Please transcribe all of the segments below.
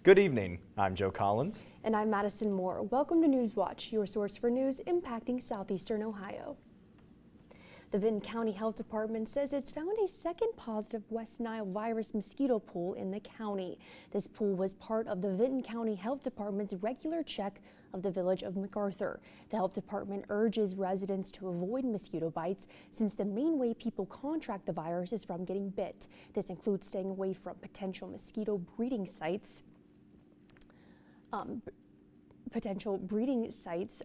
Good evening, I'm Joe Collins. And I'm Madison Moore. Welcome to Newswatch, your source for news impacting southeastern Ohio. The Vinton County Health Department says it's found a second positive West Nile virus mosquito pool in the county. This pool was part of the Vinton County Health Department's regular check of the village of MacArthur. The health department urges residents to avoid mosquito bites since the main way people contract the virus is from getting bit. This includes staying away from potential mosquito breeding sites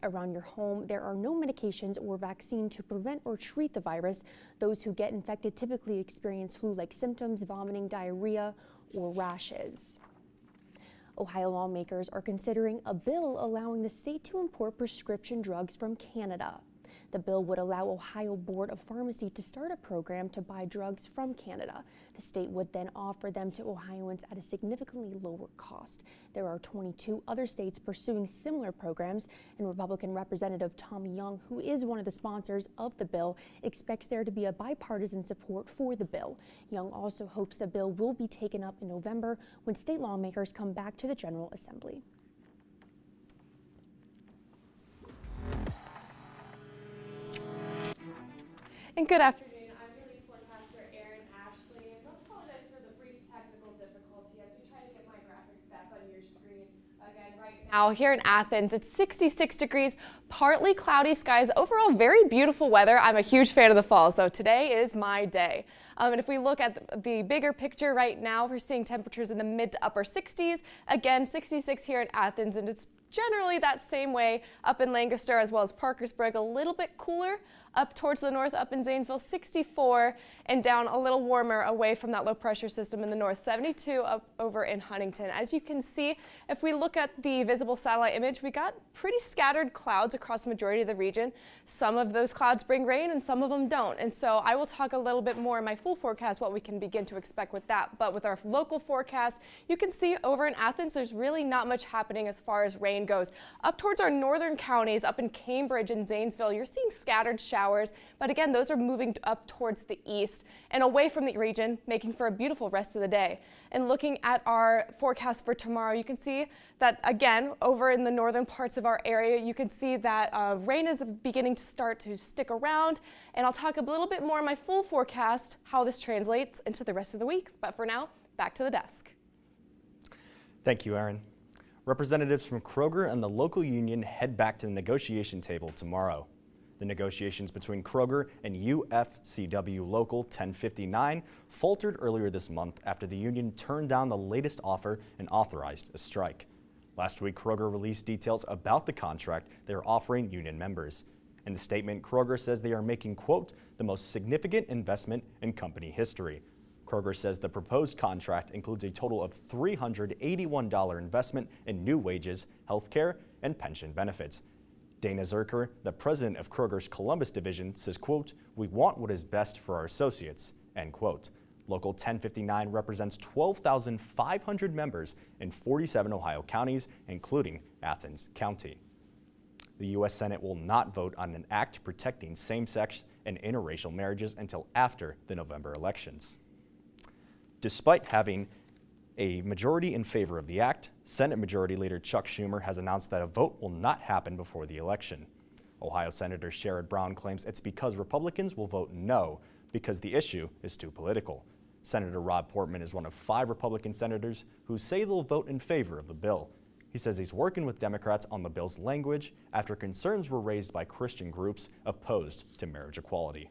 around your home. There are no medications or vaccine to prevent or treat the virus. Those who get infected typically experience flu-like symptoms, vomiting, diarrhea, or rashes. Ohio lawmakers are considering a bill allowing the state to import prescription drugs from Canada. The bill would allow Ohio Board of Pharmacy to start a program to buy drugs from Canada. The state would then offer them to Ohioans at a significantly lower cost. There are 22 other states pursuing similar programs, and Republican Representative Tom Young, who is one of the sponsors of the bill, expects there to be a bipartisan support for the bill. Young also hopes the bill will be taken up in November when state lawmakers come back to the General Assembly. And good afternoon. I'm your lead forecaster, Erin Ashley. And don't apologize for the brief technical difficulty as we try to get my graphics back on your screen again right now. Here in Athens, it's 66 degrees, partly cloudy skies. Overall, very beautiful weather. I'm a huge fan of the fall, so today is my day. And if we look at the bigger picture right now, we're seeing temperatures in the mid to upper 60s. Again, 66 here in Athens, and it's generally that same way up in Lancaster as well as Parkersburg, a little bit cooler up towards the north, up in Zanesville, 64, and down a little warmer away from that low pressure system in the north, 72 up over in Huntington. As you can see, if we look at the visible satellite image, we got pretty scattered clouds across the majority of the region. Some of those clouds bring rain and some of them don't. And so I will talk a little bit more in my full forecast what we can begin to expect with that. But with our local forecast, you can see over in Athens, there's really not much happening as far as rain goes. Up towards our northern counties, up in Cambridge and Zanesville, you're seeing scattered showers, but again, those are moving up towards the east and away from the region, making for a beautiful rest of the day. And looking at our forecast for tomorrow, you can see that again, over in the northern parts of our area, you can see that rain is beginning to start to stick around, and I'll talk a little bit more in my full forecast how this translates into the rest of the week. But for now, back to the desk. Thank you, Erin. Representatives from Kroger and the local union head back to the negotiation table tomorrow. The negotiations between Kroger and UFCW Local 1059 faltered earlier this month after the union turned down the latest offer and authorized a strike. Last week, Kroger released details about the contract they are offering union members. In the statement, Kroger says they are making, quote, the most significant investment in company history. Kroger says the proposed contract includes a total of $381 investment in new wages, health care, and pension benefits. Dana Zerker, the president of Kroger's Columbus division, says, quote, we want what is best for our associates, end quote. Local 1059 represents 12,500 members in 47 Ohio counties, including Athens County. The U.S. Senate will not vote on an act protecting same-sex and interracial marriages until after the November elections. Despite having a majority in favor of the act, Senate Majority Leader Chuck Schumer has announced that a vote will not happen before the election. Ohio Senator Sherrod Brown claims it's because Republicans will vote no because the issue is too political. Senator Rob Portman is one of 5 Republican senators who say they'll vote in favor of the bill. He says he's working with Democrats on the bill's language after concerns were raised by Christian groups opposed to marriage equality.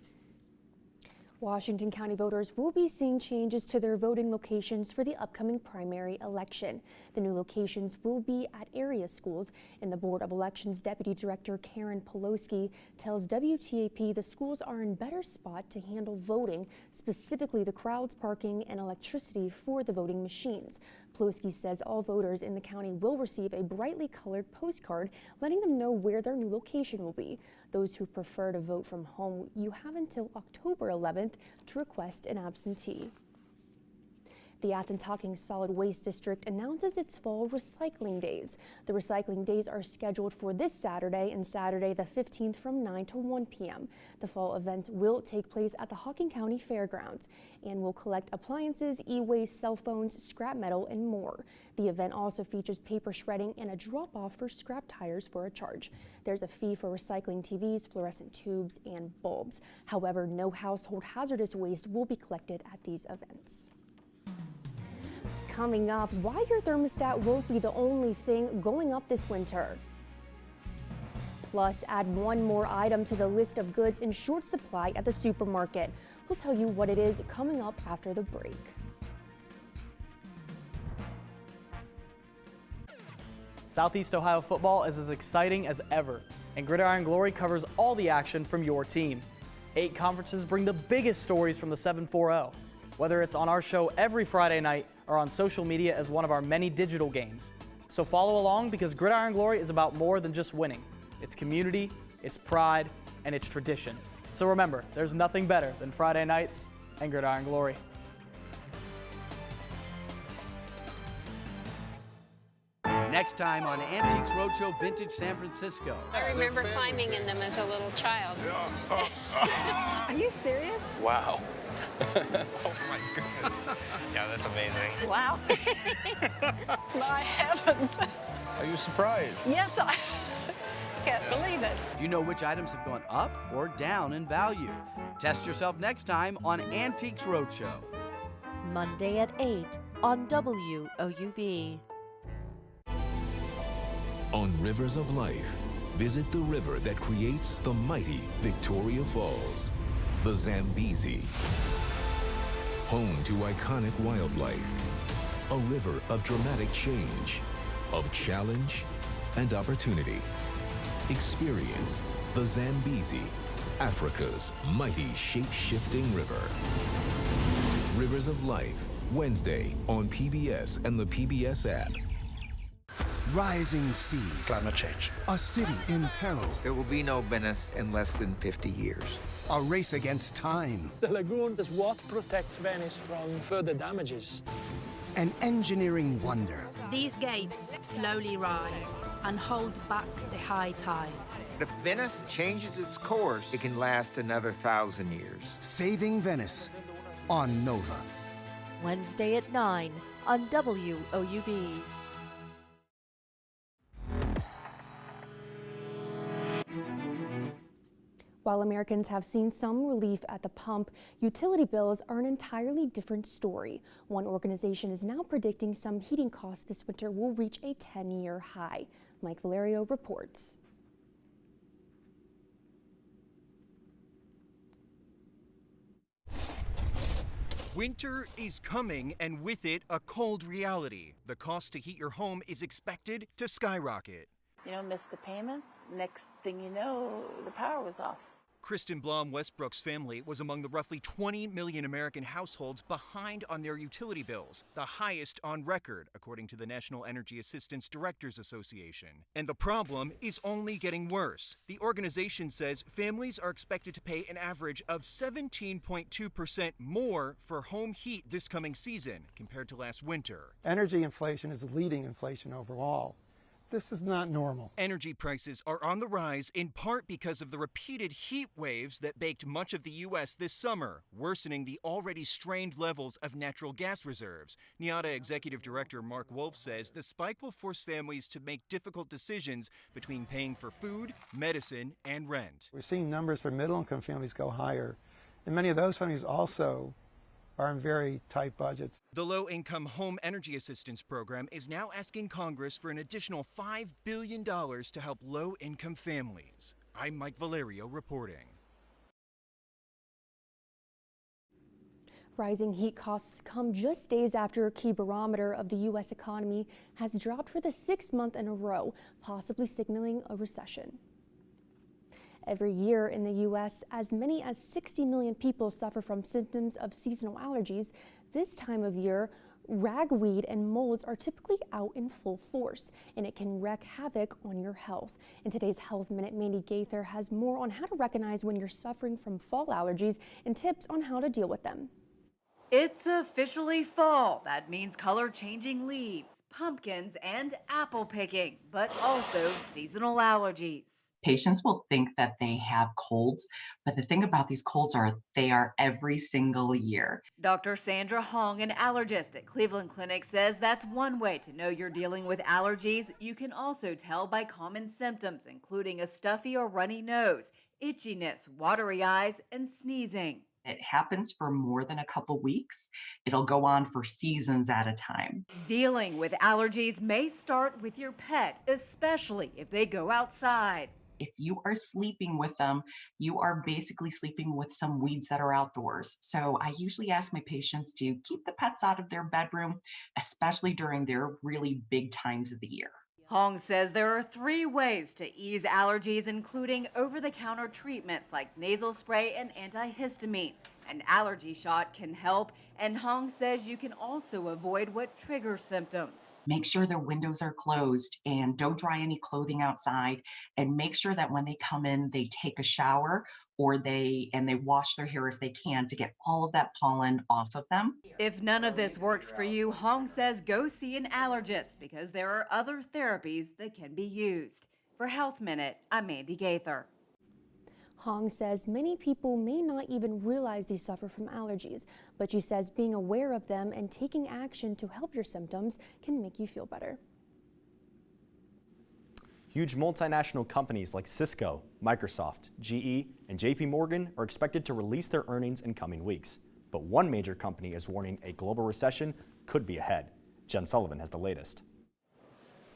Washington County voters will be seeing changes to their voting locations for the upcoming primary election. The new locations will be at area schools, and the Board of Elections Deputy Director Karen Poloski tells WTAP the schools are in better spot to handle voting, specifically the crowds, parking, and electricity for the voting machines. Poloski says all voters in the county will receive a brightly colored postcard letting them know where their new location will be. Those who prefer to vote from home, you have until October 11th to request an absentee. The Athens-Hocking Solid Waste District announces its fall recycling days. The recycling days are scheduled for this Saturday and Saturday the 15th from 9 to 1 p.m. The fall events will take place at the Hocking County Fairgrounds and will collect appliances, e-waste, cell phones, scrap metal, and more. The event also features paper shredding and a drop-off for scrap tires for a charge. There's a fee for recycling TVs, fluorescent tubes, and bulbs. However, no household hazardous waste will be collected at these events. Coming up, why your thermostat won't be the only thing going up this winter. Plus, add one more item to the list of goods in short supply at the supermarket. We'll tell you what it is coming up after the break. Southeast Ohio football is as exciting as ever, and Gridiron Glory covers all the action from your team. 8 conferences bring the biggest stories from the 7-4-0, whether it's on our show every Friday night or on social media as one of our many digital games. So follow along, because Gridiron Glory is about more than just winning. It's community, it's pride, and it's tradition. So remember, there's nothing better than Friday nights and Gridiron Glory. Next time on Antiques Roadshow Vintage San Francisco. I remember climbing in them as a little child. Are you serious? Wow. Oh my goodness. Yeah, that's amazing. Wow. My heavens. Are you surprised? Yes, I can't believe it. Do you know which items have gone up or down in value? Test yourself next time on Antiques Roadshow. Monday at 8 on WOUB. On Rivers of Life, visit the river that creates the mighty Victoria Falls, the Zambezi. Home to iconic wildlife, a river of dramatic change, of challenge and opportunity. Experience the Zambezi, Africa's mighty shape-shifting river. Rivers of Life, Wednesday on PBS and the PBS app. Rising seas. Climate change. A city in peril. There will be no Venice in less than 50 years. A race against time. The lagoon is what protects Venice from further damages. An engineering wonder. These gates slowly rise and hold back the high tide. If Venice changes its course, it can last another 1,000 years. Saving Venice on Nova. Wednesday at 9 on WOUB. While Americans have seen some relief at the pump, utility bills are an entirely different story. One organization is now predicting some heating costs this winter will reach a 10-year high. Mike Valerio reports. Winter is coming, and with it, a cold reality. The cost to heat your home is expected to skyrocket. You know, missed a payment. Next thing you know, the power was off. Kristen Blom Westbrook's family was among the roughly 20 million American households behind on their utility bills, the highest on record, according to the National Energy Assistance Directors Association. And the problem is only getting worse. The organization says families are expected to pay an average of 17.2% more for home heat this coming season compared to last winter. Energy inflation is leading inflation overall. This is not normal. Energy prices are on the rise in part because of the repeated heat waves that baked much of the U.S. this summer, worsening the already strained levels of natural gas reserves. NIATA Executive Director Mark Wolf says the spike will force families to make difficult decisions between paying for food, medicine, and rent. We're seeing numbers for middle-income families go higher, and many of those families also are in very tight budgets. The Low-Income Home Energy Assistance Program is now asking Congress for an additional $5 billion to help low-income families. I'm Mike Valerio reporting. Rising heat costs come just days after a key barometer of the U.S. economy has dropped for the 6th month in a row, possibly signaling a recession. Every year in the U.S., as many as 60 million people suffer from symptoms of seasonal allergies. This time of year, ragweed and molds are typically out in full force, and it can wreak havoc on your health. In today's Health Minute, Mandy Gaither has more on how to recognize when you're suffering from fall allergies and tips on how to deal with them. It's officially fall. That means color-changing leaves, pumpkins, and apple picking, but also seasonal allergies. Patients will think that they have colds, but the thing about these colds are they are every single year. Dr. Sandra Hong, an allergist at Cleveland Clinic, says that's one way to know you're dealing with allergies. You can also tell by common symptoms, including a stuffy or runny nose, itchiness, watery eyes, and sneezing. It happens for more than a couple weeks. It'll go on for seasons at a time. Dealing with allergies may start with your pet, especially if they go outside. If you are sleeping with them, you are basically sleeping with some weeds that are outdoors. So I usually ask my patients to keep the pets out of their bedroom, especially during their really big times of the year. Hong says there are 3 ways to ease allergies, including over-the-counter treatments like nasal spray and antihistamines. An allergy shot can help, and Hong says you can also avoid what triggers symptoms. Make sure their windows are closed and don't dry any clothing outside, and make sure that when they come in, they take a shower or they wash their hair if they can to get all of that pollen off of them. If none of this works for you, Hong says go see an allergist because there are other therapies that can be used. For Health Minute, I'm Mandy Gaither. Hong says many people may not even realize they suffer from allergies, but she says being aware of them and taking action to help your symptoms can make you feel better. Huge multinational companies like Cisco, Microsoft, GE, and JP Morgan are expected to release their earnings in coming weeks. But one major company is warning a global recession could be ahead. Jen Sullivan has the latest.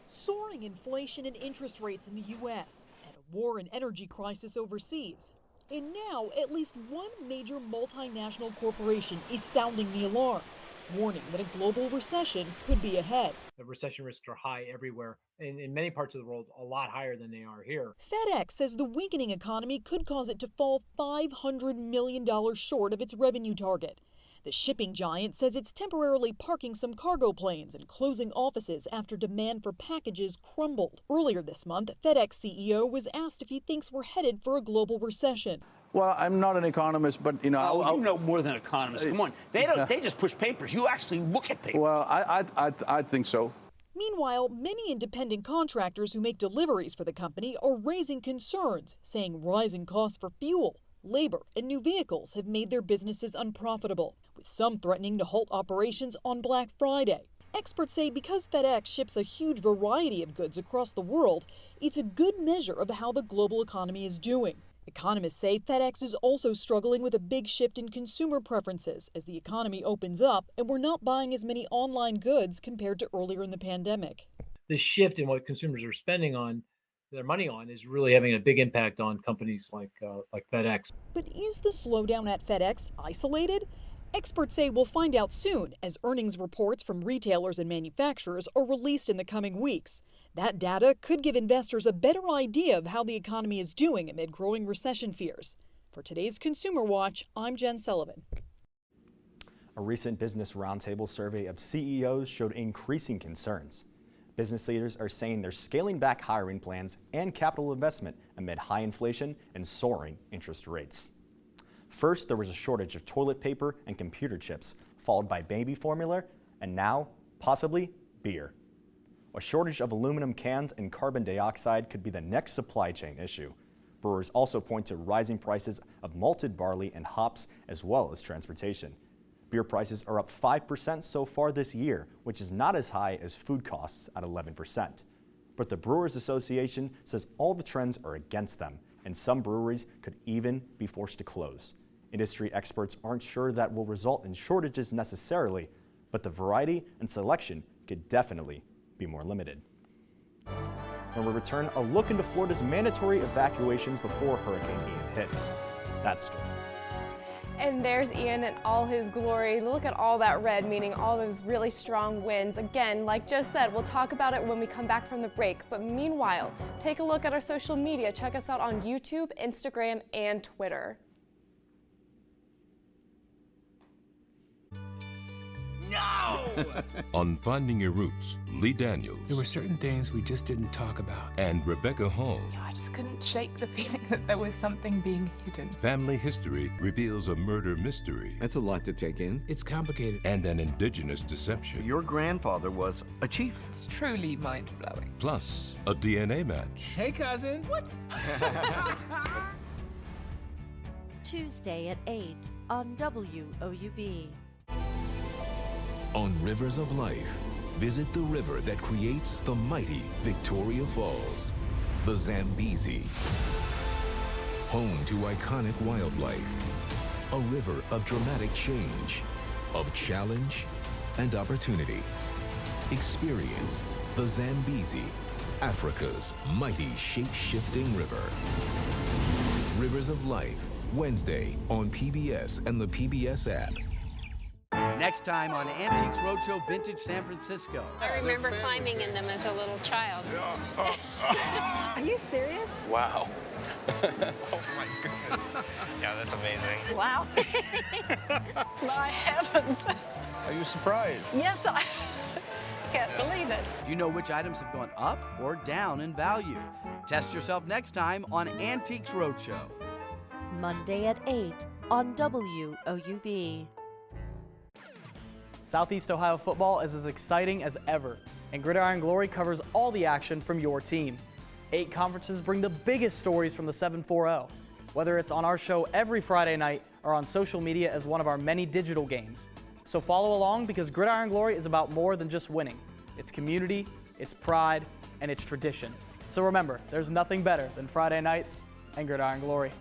Soaring inflation and interest rates in the U.S. and a war and energy crisis overseas. And now, at least one major multinational corporation is sounding the alarm, warning that a global recession could be ahead. The recession risks are high everywhere, and in many parts of the world, a lot higher than they are here. FedEx says the weakening economy could cause it to fall $500 million short of its revenue target. The shipping giant says it's temporarily parking some cargo planes and closing offices after demand for packages crumbled. Earlier this month, FedEx CEO was asked if he thinks we're headed for a global recession. Well, I'm not an economist, but, you know... you know more than economists. Come on. They just push papers. You actually look at papers. Well, I think so. Meanwhile, many independent contractors who make deliveries for the company are raising concerns, saying rising costs for fuel, labor, and new vehicles have made their businesses unprofitable, with some threatening to halt operations on Black Friday. Experts say because FedEx ships a huge variety of goods across the world, it's a good measure of how the global economy is doing. Economists say FedEx is also struggling with a big shift in consumer preferences as the economy opens up and we're not buying as many online goods compared to earlier in the pandemic. The shift in what consumers are spending on their money on is really having a big impact on companies like FedEx. But is the slowdown at FedEx isolated? Experts say we'll find out soon as earnings reports from retailers and manufacturers are released in the coming weeks. That data could give investors a better idea of how the economy is doing amid growing recession fears. For today's Consumer Watch, I'm Jen Sullivan. A recent business roundtable survey of CEOs showed increasing concerns. Business leaders are saying they're scaling back hiring plans and capital investment amid high inflation and soaring interest rates. First, there was a shortage of toilet paper and computer chips, followed by baby formula, and now, possibly, beer. A shortage of aluminum cans and carbon dioxide could be the next supply chain issue. Brewers also point to rising prices of malted barley and hops, as well as transportation. Beer prices are up 5% so far this year, which is not as high as food costs at 11%. But the Brewers Association says all the trends are against them, and some breweries could even be forced to close. Industry experts aren't sure that will result in shortages necessarily, but the variety and selection could definitely be more limited. When we return, a look into Florida's mandatory evacuations before Hurricane Ian hits. That's story. And there's Ian in all his glory. Look at all that red, meaning all those really strong winds. Again, like Joe said, we'll talk about it when we come back from the break. But meanwhile, take a look at our social media. Check us out on YouTube, Instagram, and Twitter. No! On Finding Your Roots, Lee Daniels. There were certain things we just didn't talk about. And Rebecca Hall. I just couldn't shake the feeling that there was something being hidden. Family History reveals a murder mystery. That's a lot to take in. It's complicated. And an indigenous deception. Your grandfather was a chief. It's truly mind-blowing. Plus, a DNA match. Hey, cousin. What? Tuesday at 8 on WOUB. On Rivers of Life, visit the river that creates the mighty Victoria Falls, the Zambezi. Home to iconic wildlife, a river of dramatic change, of challenge and opportunity. Experience the Zambezi, Africa's mighty shape-shifting river. Rivers of Life, Wednesday on PBS and the PBS app. Next time on Antiques Roadshow Vintage San Francisco. I remember climbing in them as a little child. Are you serious? Wow. Oh my goodness. Yeah, that's amazing. Wow. My heavens. Are you surprised? Yes, I can't believe it. Do you know which items have gone up or down in value? Test yourself next time on Antiques Roadshow. Monday at 8 on WOUB. Southeast Ohio football is as exciting as ever, and Gridiron Glory covers all the action from your team. 8 conferences bring the biggest stories from the 7-4-0, whether it's on our show every Friday night or on social media as one of our many digital games. So follow along, because Gridiron Glory is about more than just winning. It's community, it's pride, and it's tradition. So remember, there's nothing better than Friday nights and Gridiron Glory.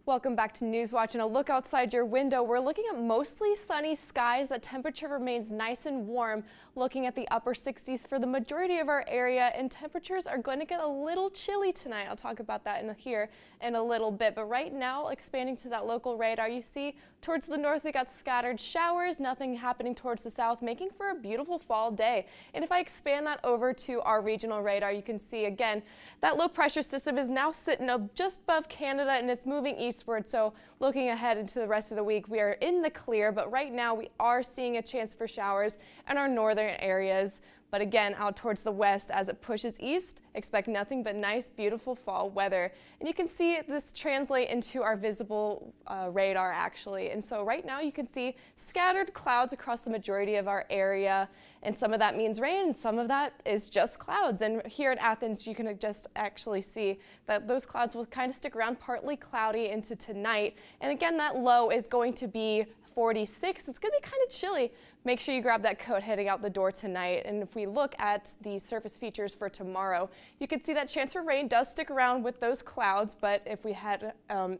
Welcome back to Newswatch, and a look outside your window. We're looking at mostly sunny skies. That temperature remains nice and warm, looking at the upper 60s for the majority of our area, and temperatures are going to get a little chilly tonight. I'll talk about that here in a little bit, but right now, expanding to that local radar, you see towards the north we got scattered showers, nothing happening towards the south, making for a beautiful fall day. And if I expand that over to our regional radar, you can see again that low pressure system is now sitting up just above Canada, and it's moving eastward. So looking ahead into the rest of the week, we are in the clear, but right now we are seeing a chance for showers in our northern areas. But again, out towards the west, as it pushes east, expect nothing but nice, beautiful fall weather. And you can see this translate into our visible radar, actually. And so right now you can see scattered clouds across the majority of our area. And some of that means rain, and some of that is just clouds. And here in Athens, you can just actually see that those clouds will kind of stick around, partly cloudy into tonight. And again, that low is going to be 46. It's going to be kind of chilly. Make sure you grab that coat heading out the door tonight. And if we look at the surface features for tomorrow, you can see that chance for rain does stick around with those clouds. But if we head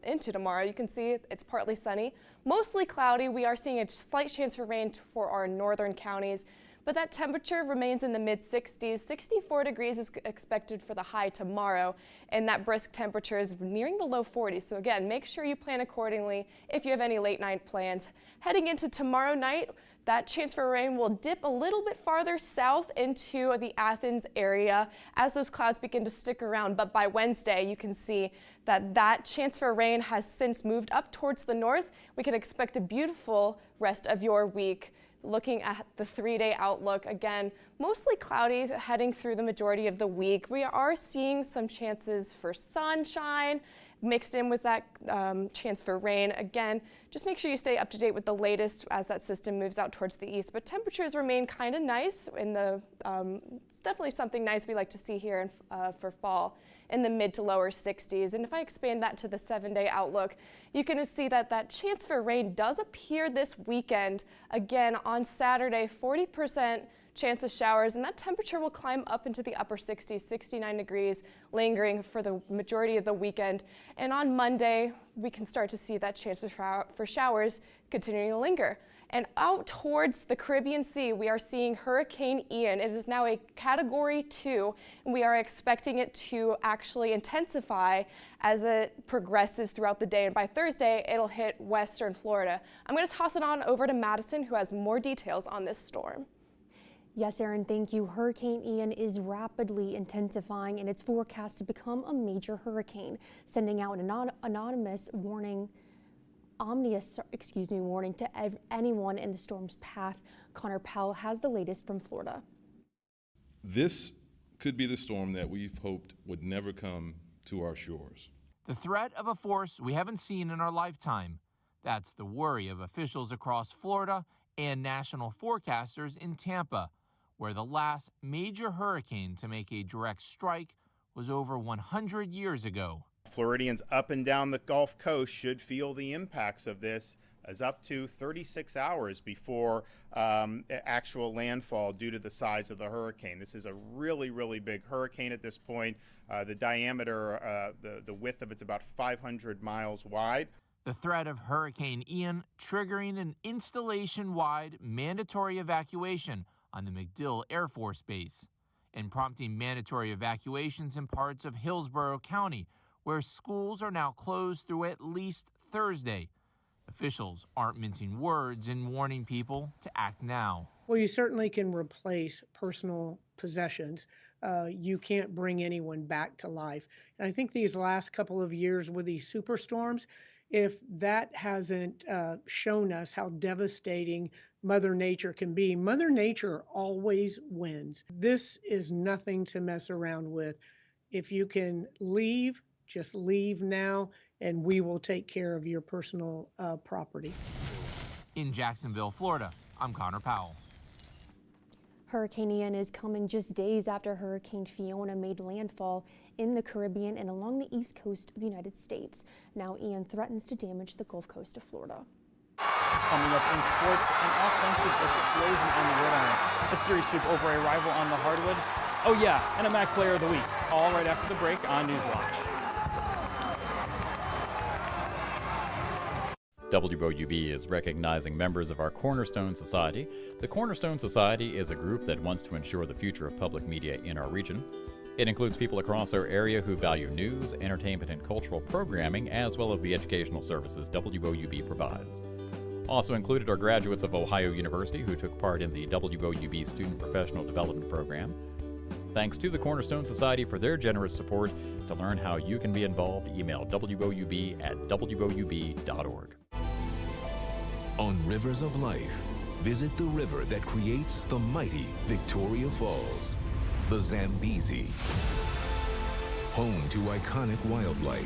into tomorrow, you can see it's partly sunny, mostly cloudy. We are seeing a slight chance for rain for our northern counties. But that temperature remains in the mid-60s. 64 degrees is expected for the high tomorrow, and that brisk temperature is nearing the low 40s. So again, make sure you plan accordingly if you have any late night plans. Heading into tomorrow night, that chance for rain will dip a little bit farther south into the Athens area as those clouds begin to stick around. But by Wednesday, you can see that that chance for rain has since moved up towards the north. We can expect a beautiful rest of your week. Looking at the 3-day outlook, again, mostly cloudy heading through the majority of the week. We are seeing some chances for sunshine mixed in with that chance for rain. Again, just make sure you stay up to date with the latest as that system moves out towards the east. But temperatures remain kind of nice. It's definitely something nice we like to see here for fall, in the mid to lower 60s. And if I expand that to the 7-day outlook, you can see that that chance for rain does appear this weekend. Again, on Saturday, 40% chance of showers, and that temperature will climb up into the upper 60s, 69 degrees, lingering for the majority of the weekend. And on Monday, we can start to see that chance for showers continuing to linger. And out towards the Caribbean Sea, we are seeing Hurricane Ian. It is now a Category 2, and we are expecting it to actually intensify as it progresses throughout the day. And by Thursday, it'll hit western Florida. I'm going to toss it on over to Madison, who has more details on this storm. Yes, Aaron, thank you. Hurricane Ian is rapidly intensifying and it's forecast to become a major hurricane, sending out an anonymous warning, warning to anyone in the storm's path. Connor Powell has the latest from Florida. This could be the storm that we've hoped would never come to our shores. The threat of a force we haven't seen in our lifetime. That's the worry of officials across Florida and national forecasters in Tampa, where the last major hurricane to make a direct strike was over 100 years ago. Floridians up and down the Gulf Coast should feel the impacts of this as up to 36 hours before actual landfall due to the size of the hurricane. This is a really, really big hurricane at this point. The diameter, the width of it's about 500 miles wide. The threat of Hurricane Ian triggering an installation-wide mandatory evacuation on the MacDill Air Force Base and prompting mandatory evacuations in parts of Hillsborough County, where schools are now closed through at least Thursday. Officials aren't mincing words in warning people to act now. Well, you certainly can replace personal possessions. You can't bring anyone back to life. And I think these last couple of years with these superstorms, if that hasn't shown us how devastating Mother Nature can be, Mother Nature always wins. This is nothing to mess around with. If you can leave, just leave now, and we will take care of your personal property. In Jacksonville, Florida, I'm Connor Powell. Hurricane Ian is coming just days after Hurricane Fiona made landfall in the Caribbean and along the east coast of the United States. Now Ian threatens to damage the Gulf Coast of Florida. Coming up in sports, an offensive explosion on the gridiron, a series sweep over a rival on the hardwood. Oh yeah, and a MAC Player of the Week, all right after the break on Newswatch. WOUB is recognizing members of our Cornerstone Society. The Cornerstone Society is a group that wants to ensure the future of public media in our region. It includes people across our area who value news, entertainment, and cultural programming, as well as the educational services WOUB provides. Also included are graduates of Ohio University who took part in the WOUB Student Professional Development Program. Thanks to the Cornerstone Society for their generous support. To learn how you can be involved, email woub@woub.org. On Rivers of Life, visit the river that creates the mighty Victoria Falls, the Zambezi. Home to iconic wildlife,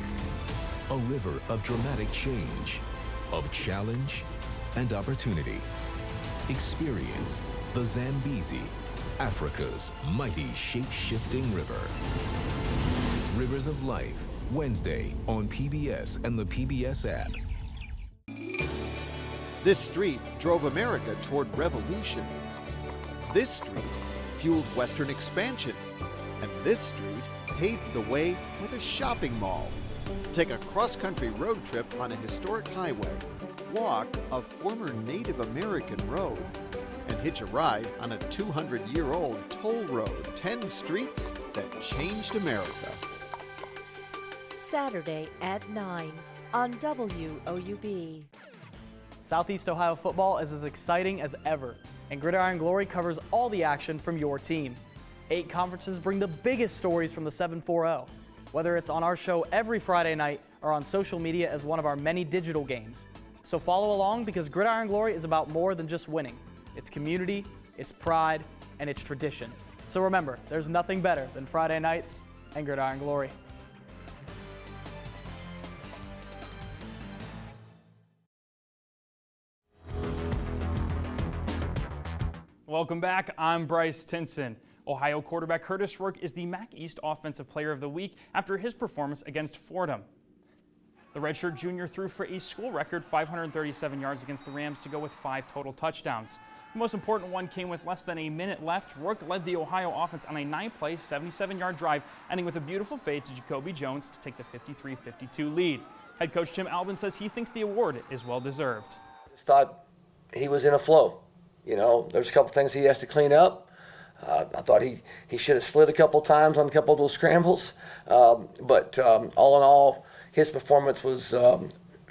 a river of dramatic change, of challenge and opportunity. Experience the Zambezi, Africa's mighty shape-shifting river. Rivers of Life, Wednesday on PBS and the PBS app. This street drove America toward revolution. This street fueled Western expansion. And this street paved the way for the shopping mall. Take a cross-country road trip on a historic highway. Walk a former Native American road. And hitch a ride on a 200-year-old toll road. 10 streets that changed America. Saturday at 9 on WOUB. Southeast Ohio football is as exciting as ever, and Gridiron Glory covers all the action from your team. 8 conferences bring the biggest stories from the 740, whether it's on our show every Friday night or on social media as one of our many digital games. So follow along because Gridiron Glory is about more than just winning. It's community, it's pride, and it's tradition. So remember, there's nothing better than Friday nights and Gridiron Glory. Welcome back. I'm Bryce Tinson. Ohio quarterback Curtis Rourke is the MAC East Offensive Player of the Week after his performance against Fordham. The redshirt junior threw for a school record 537 yards against the Rams to go with 5 total touchdowns. The most important one came with less than a minute left. Rourke led the Ohio offense on a 9-play, 77-yard drive, ending with a beautiful fade to Jacoby Jones to take the 53-52 lead. Head coach Tim Albin says he thinks the award is well-deserved. I just thought he was in a flow. You know, there's a couple things he has to clean up. I thought he should have slid a couple times on a couple of those scrambles. But all in all, his performance was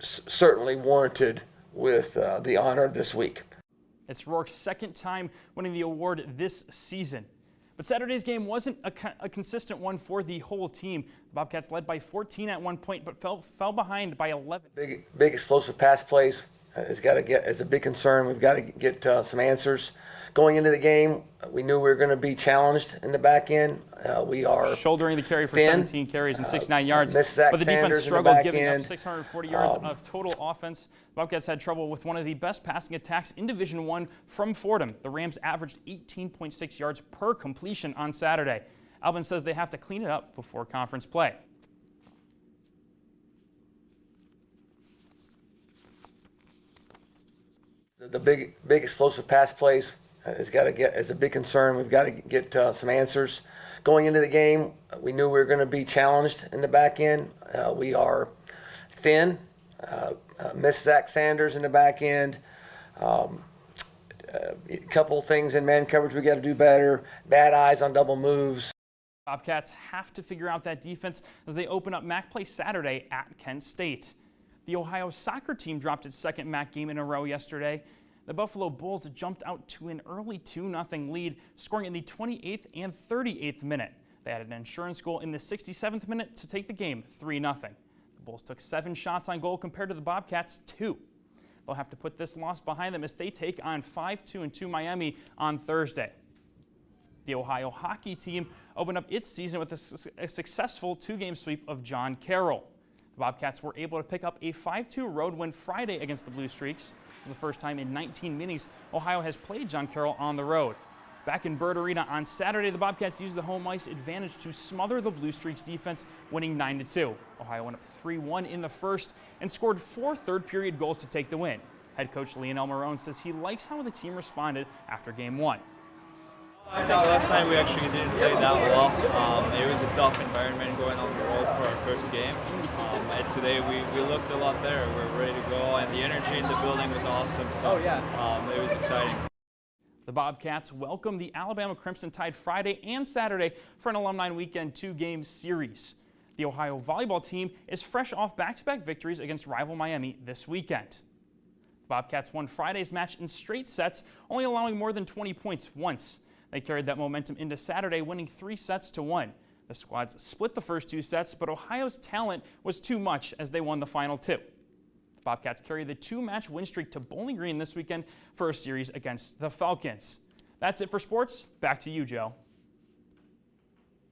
certainly warranted with the honor this week. It's Rourke's second time winning the award this season. But Saturday's game wasn't a consistent one for the whole team. The Bobcats led by 14 at one point, but fell behind by 11. Big explosive pass plays is a big concern. We've got to get some answers. Going into the game, we knew we were going to be challenged in the back end. We are shouldering the carry for thin. 17 carries and 69 yards, Miss Zach but the defense Sanders in the struggled, back giving up end. 640 yards of total offense. The Bobcats had trouble with one of the best passing attacks in Division I from Fordham. The Rams averaged 18.6 yards per completion on Saturday. Albin says they have to clean it up before conference play. The big explosive pass plays is a big concern. We've got to get some answers. Going into the game, we knew we were going to be challenged in the back end. We are thin. Miss Zach Sanders in the back end. A couple things in man coverage we got to do better. Bad eyes on double moves. Bobcats have to figure out that defense as they open up MAC play Saturday at Kent State. The Ohio soccer team dropped its second MAC game in a row yesterday. The Buffalo Bulls jumped out to an early 2-0 lead, scoring in the 28th and 38th minute. They added an insurance goal in the 67th minute to take the game 3-0. The Bulls took 7 shots on goal compared to the Bobcats' 2. They'll have to put this loss behind them as they take on 5-2 Miami on Thursday. The Ohio hockey team opened up its season with a successful 2-game sweep of John Carroll. The Bobcats were able to pick up a 5-2 road win Friday against the Blue Streaks. For the first time in 19 meetings, Ohio has played John Carroll on the road. Back in Bird Arena on Saturday, the Bobcats used the home ice advantage to smother the Blue Streaks defense, winning 9-2. Ohio went up 3-1 in the first and scored 4 third-period goals to take the win. Head coach Lionel Marone says he likes how the team responded after Game 1. I think last time we actually didn't play that well. It was a tough environment going on the road for our first game. And today we looked a lot better. We're ready to go, and the energy in the building was awesome. So it was exciting. The Bobcats welcome the Alabama Crimson Tide Friday and Saturday for an Alumni Weekend 2-game series. The Ohio volleyball team is fresh off back-to-back victories against rival Miami this weekend. The Bobcats won Friday's match in straight sets, only allowing more than 20 points once. They carried that momentum into Saturday, winning 3-1. The squads split the first 2 sets, but Ohio's talent was too much as they won the final 2. The Bobcats carry the 2-match win streak to Bowling Green this weekend for a series against the Falcons. That's it for sports. Back to you, Joe.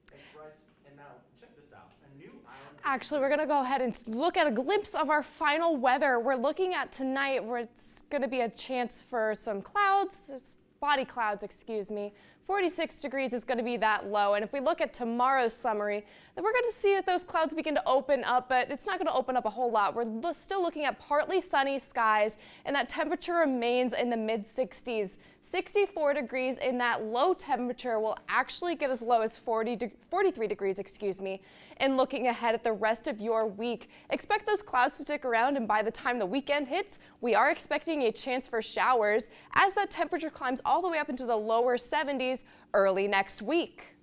Thanks, Bryce. And now, check this out. A new island. Actually, we're going to go ahead and look at a glimpse of our final weather. We're looking at tonight where it's going to be a chance for some clouds, spotty clouds, excuse me. 46 degrees is going to be that low. And if we look at tomorrow's summary, then we're going to see that those clouds begin to open up, but it's not going to open up a whole lot. We're still looking at partly sunny skies, and that temperature remains in the mid-60s. 64 degrees in that low temperature will actually get as low as 43 degrees, excuse me. And looking ahead at the rest of your week, expect those clouds to stick around, and by the time the weekend hits, we are expecting a chance for showers as that temperature climbs all the way up into the lower 70s early next week.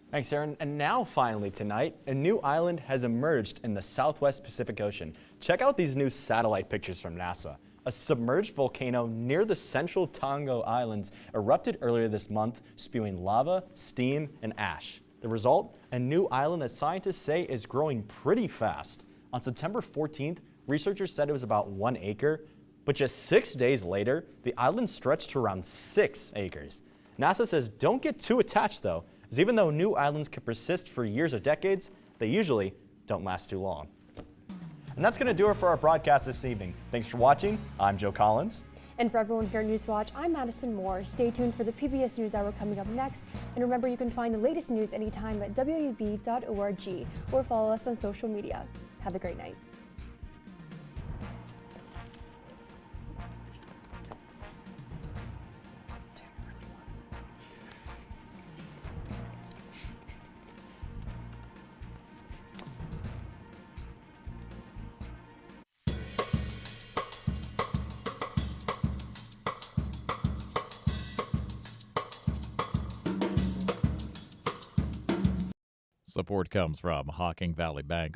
Thanks, Aaron. And now, finally tonight, a new island has emerged in the southwest Pacific Ocean. Check out these new satellite pictures from NASA. A submerged volcano near the central Tonga Islands erupted earlier this month, spewing lava, steam, and ash. The result? A new island that scientists say is growing pretty fast. On September 14th, researchers said it was about 1 acre, but just 6 days later, the island stretched to around 6 acres. NASA says don't get too attached though, as even though new islands can persist for years or decades, they usually don't last too long. And that's going to do it for our broadcast this evening. Thanks for watching. I'm Joe Collins. And for everyone here at Newswatch, I'm Madison Moore. Stay tuned for the PBS NewsHour coming up next. And remember, you can find the latest news anytime at WOUB.org or follow us on social media. Have a great night. Support comes from Hocking Valley Bank.